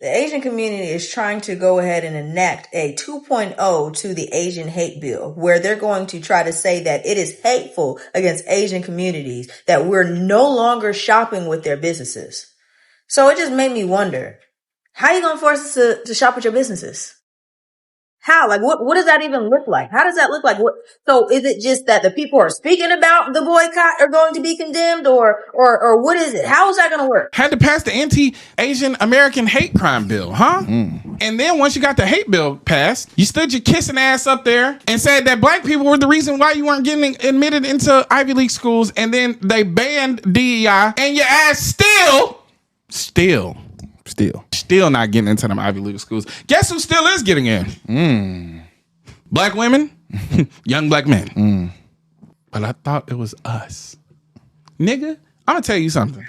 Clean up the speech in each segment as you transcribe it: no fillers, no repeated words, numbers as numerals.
The Asian community is trying to go ahead and enact a 2.0 to the Asian hate bill, where they're going to try to say that it is hateful against Asian communities, that we're no longer shopping with their businesses. So it just made me wonder, how are you going to force us to shop with your businesses? How? Like, what does that even look like? How does that look like? So is it just that the people who are speaking about the boycott are going to be condemned, or what is it? How is that going to work? Had to pass the anti-Asian American hate crime bill, huh? And then once you got the hate bill passed, you stood your kissing ass up there and said that black people were the reason why you weren't getting admitted into Ivy League schools, and then they banned DEI, and your ass still not getting into them Ivy League schools. Guess who still is getting in? Black women, young black men. But I thought it was us. Nigga, I'm gonna tell you something.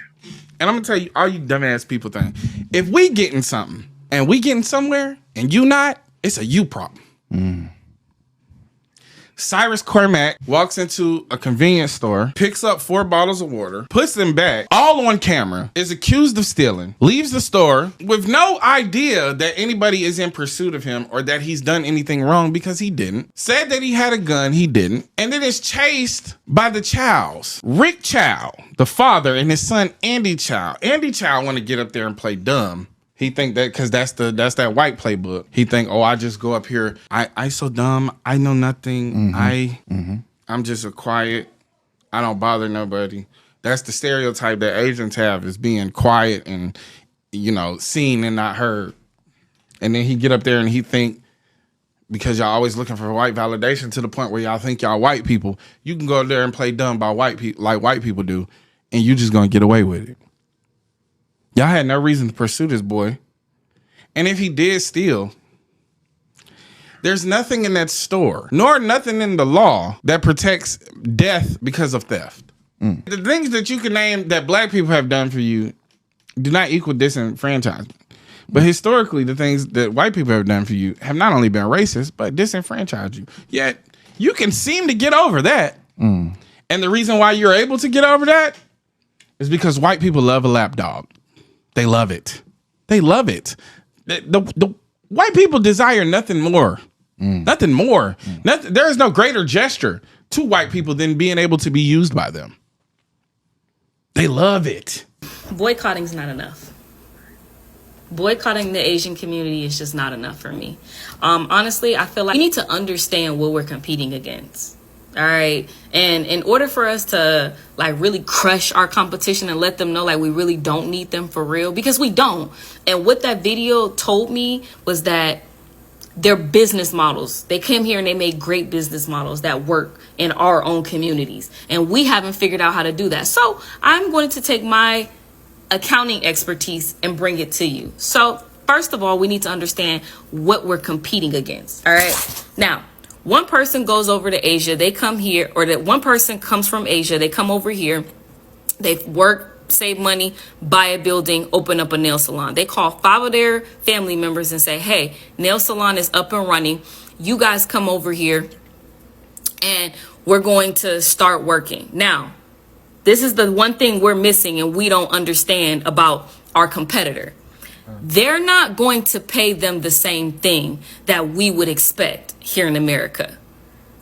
And I'm gonna tell you all you dumbass people think. If we getting something and we getting somewhere and you not, it's a you problem. Cyrus Cormack walks into a convenience store, picks up 4 bottles of water, puts them back, all on camera, is accused of stealing, leaves the store with no idea that anybody is in pursuit of him or that he's done anything wrong, because he didn't. Said that he had a gun, he didn't. And then is chased by the Chows. Rick Chow, the father, and his son Andy Chow. Andy Chow want to get up there and play dumb. He think that because that's that white playbook. He think, oh, I just go up here. I so dumb. I know nothing. I'm just a quiet. I don't bother nobody. That's the stereotype that Asians have, is being quiet and, seen and not heard. And then he get up there and he think, because y'all always looking for white validation to the point where y'all think y'all white people, you can go up there and play dumb by white people like white people do, and you just gonna get away with it. Y'all had no reason to pursue this boy. And if he did steal, there's nothing in that store, nor nothing in the law that protects death because of theft. The things that you can name that black people have done for you do not equal disenfranchisement. But historically, the things that white people have done for you have not only been racist, but disenfranchised you. Yet, you can seem to get over that. And the reason why you're able to get over that is because white people love a lapdog. They love it. They love it. The white people desire nothing more. Nothing more. There is no greater gesture to white people than being able to be used by them. They love it. Boycotting is not enough. Boycotting the Asian community is just not enough for me. Honestly, I feel like we need to understand what we're competing against. All right. And in order for us to really crush our competition and let them know we really don't need them for real, because we don't. And what that video told me was that their business models, they came here and they made great business models that work in our own communities. And we haven't figured out how to do that. So I'm going to take my accounting expertise and bring it to you. So first of all, we need to understand what we're competing against. All right. Now, one person goes over to Asia, they come here, or that one person comes from Asia, they come over here, they work, save money, buy a building, open up a nail salon. They call 5 of their family members and say, hey, nail salon is up and running. You guys come over here and we're going to start working. Now, this is the one thing we're missing and we don't understand about our competitor. They're not going to pay them the same thing that we would expect here in America.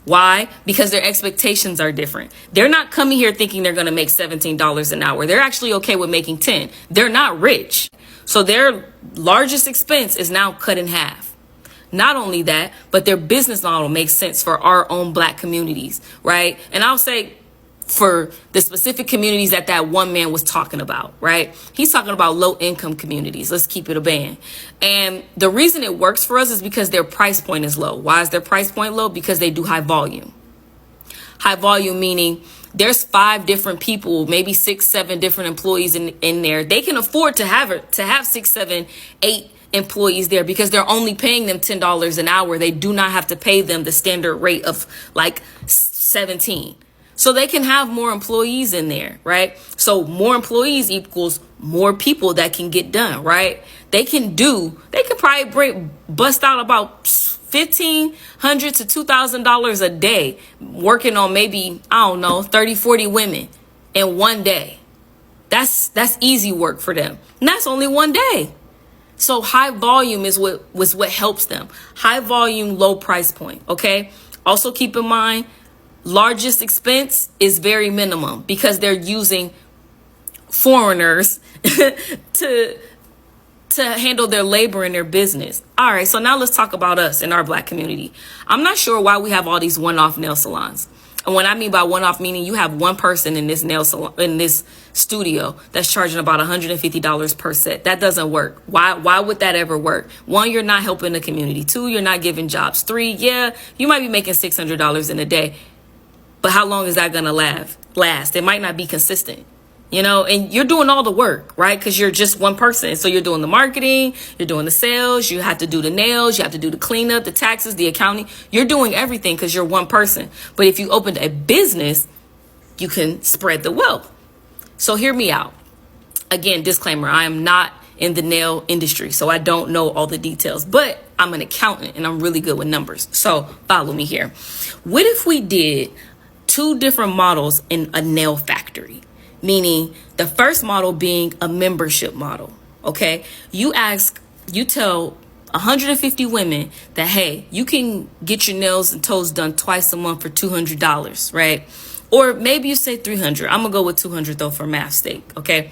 Why? Because their expectations are different. They're not coming here thinking they're going to make $17 an hour. They're actually okay with making 10. They're not rich. So their largest expense is now cut in half. Not only that, but their business model makes sense for our own black communities, right? And I'll say, for the specific communities that one man was talking about, right? He's talking about low income communities. Let's keep it a band. And the reason it works for us is because their price point is low. Why is their price point low? Because they do high volume. High volume meaning there's 5 different people, maybe 6, 7 different employees in there. They can afford to have 6, 7, 8 employees there because they're only paying them $10 an hour. They do not have to pay them the standard rate of 17. So they can have more employees in there, right? So more employees equals more people that can get done, right? They can probably bust out about $1,500 to $2,000 a day working on maybe, 30, 40 women in one day. That's easy work for them. And that's only one day. So high volume is what helps them. High volume, low price point. Okay. Also keep in mind, largest expense is very minimum because they're using foreigners to handle their labor in their business. All right, so now let's talk about us in our Black community. I'm not sure why we have all these one-off nail salons. And what I mean by one-off, meaning you have one person in this nail salon, in this studio, that's charging about $150 per set. That doesn't work. Why would that ever work? One, you're not helping the community. Two, you're not giving jobs. Three, yeah, you might be making $600 in a day, but how long is that gonna last? It might not be consistent. You know, and you're doing all the work, right? Because you're just one person. So you're doing the marketing, you're doing the sales, you have to do the nails, you have to do the cleanup, the taxes, the accounting. You're doing everything because you're one person. But if you opened a business, you can spread the wealth. So hear me out. Again, disclaimer, I am not in the nail industry, so I don't know all the details, but I'm an accountant and I'm really good with numbers. So follow me here. What if we did 2 different models in a nail factory? Meaning the first model being a membership model. Okay. You tell 150 women that, hey, you can get your nails and toes done twice a month for $200, right? Or maybe you say 300. I'm gonna go with 200 though for math's sake. Okay.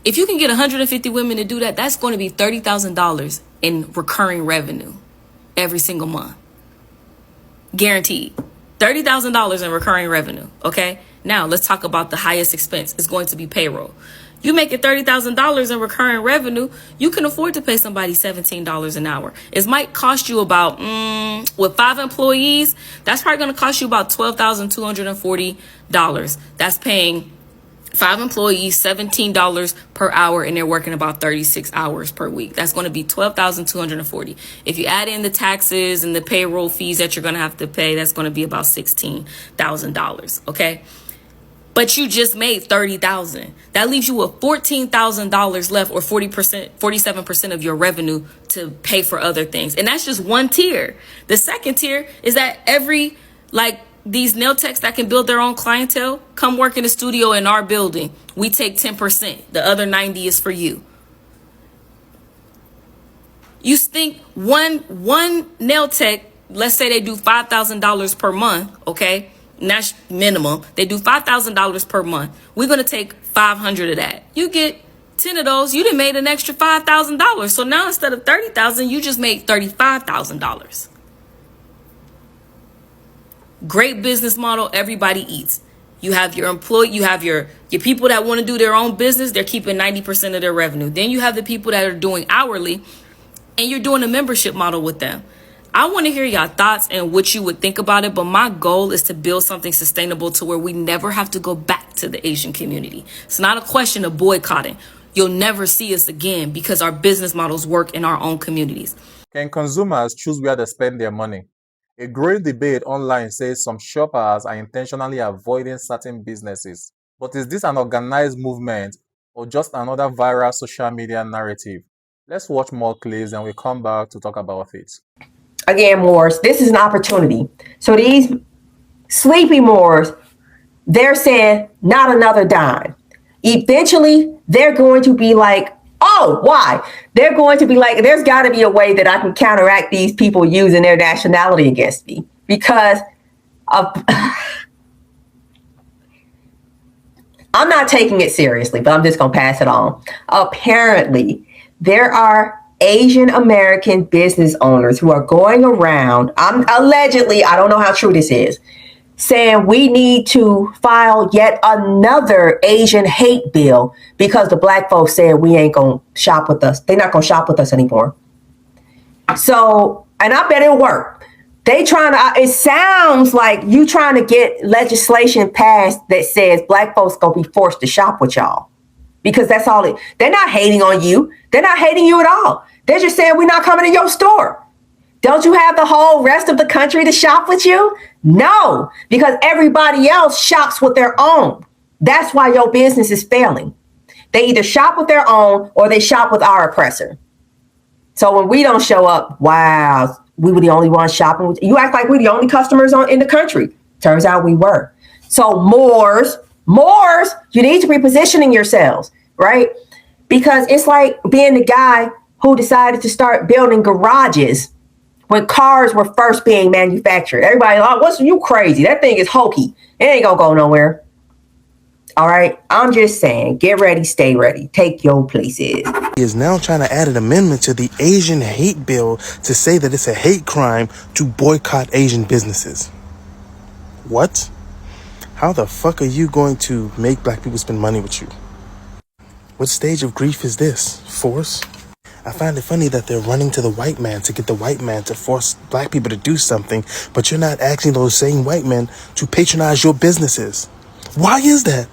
If you can get 150 women to do that, that's going to be $30,000 in recurring revenue every single month. Guaranteed. $30,000 in recurring revenue. Okay. Now let's talk about the highest expense. It's going to be payroll. You make it $30,000 in recurring revenue, you can afford to pay somebody $17 an hour. It might cost you about, with 5 employees, that's probably going to cost you about $12,240. That's paying 5 employees, $17 per hour, and they're working about 36 hours per week. That's going to be $12,240. If you add in the taxes and the payroll fees that you're going to have to pay, that's going to be about $16,000. Okay. But you just made $30,000. That leaves you with $14,000 left, or 47% of your revenue to pay for other things. And that's just one tier. The second tier is that these nail techs that can build their own clientele, come work in the studio in our building. We take 10%. The other 90 is for you. You think one nail tech, let's say they do $5,000 per month, okay? And that's minimum. They do $5,000 per month. We're going to take 500 of that. You get 10 of those. You done made an extra $5,000. So now instead of $30,000, you just made $35,000. Great business model. Everybody eats. You have your employee, you have your people that want to do their own business. They're keeping 90% of their revenue. Then you have the people that are doing hourly, and you're doing a membership model with them. I want to hear your thoughts and what you would think about it. But my goal is to build something sustainable to where we never have to go back to the Asian community. It's not a question of boycotting. You'll never see us again because our business models work in our own communities. Can consumers choose where they spend their money? A growing debate online says some shoppers are intentionally avoiding certain businesses. But is this an organized movement or just another viral social media narrative? Let's watch more clips and we'll come back to talk about it. Again, Moors, this is an opportunity. So these sleepy Moors, they're saying not another dime. Eventually, they're going to be like, oh, why? They're going to be like, there's got to be a way that I can counteract these people using their nationality against me. Because of, I'm not taking it seriously, but I'm just going to pass it on. Apparently, there are Asian American business owners who are going around, allegedly, I don't know how true this is, saying we need to file yet another Asian hate bill because the black folks said we ain't going to shop with us. They're not going to shop with us anymore. So, and I bet it'll work. It sounds like you trying to get legislation passed that says black folks going to be forced to shop with y'all. Because that's all they're not hating on you. They're not hating you at all. They're just saying we're not coming to your store. Don't you have the whole rest of the country to shop with you? No, because everybody else shops with their own. That's why your business is failing. They either shop with their own or they shop with our oppressor. So when we don't show up, wow, we were the only ones shopping with you. Act like we're the only customers in the country. Turns out we were. So Moors, you need to be positioning yourselves, right? Because it's like being the guy who decided to start building garages when cars were first being manufactured. Everybody, oh, what's you crazy? That thing is hokey. It ain't gonna go nowhere. All right, I'm just saying, get ready, stay ready, take your places. He is now trying to add an amendment to the Asian hate bill to say that it's a hate crime to boycott Asian businesses. What? How the fuck are you going to make black people spend money with you? What stage of grief is this? Force? I find it funny that they're running to the white man to get the white man to force black people to do something, but you're not asking those same white men to patronize your businesses. Why is that?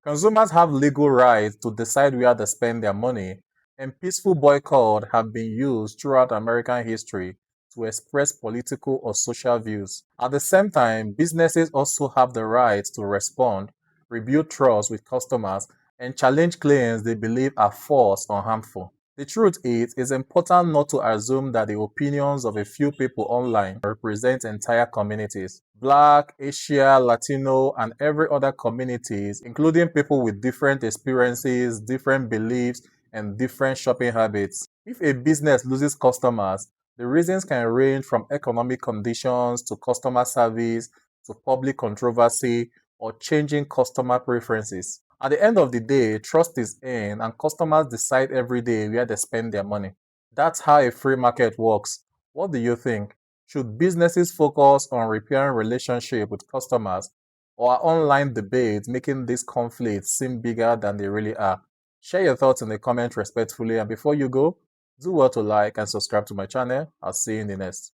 Consumers have legal rights to decide where they spend their money, and peaceful boycott have been used throughout American history to express political or social views. At the same time, businesses also have the right to respond, rebuild trust with customers, and challenge claims they believe are false or harmful. The truth is, it's important not to assume that the opinions of a few people online represent entire communities. Black, Asian, Latino, and every other communities, including people with different experiences, different beliefs, and different shopping habits. If a business loses customers, the reasons can range from economic conditions to customer service to public controversy or changing customer preferences. At the end of the day, trust is earned and customers decide every day where they spend their money. That's how a free market works. What do you think? Should businesses focus on repairing relationship with customers, or are online debates making these conflicts seem bigger than they really are? Share your thoughts in the comments respectfully, and before you go, do well to like and subscribe to my channel. I'll see you in the next.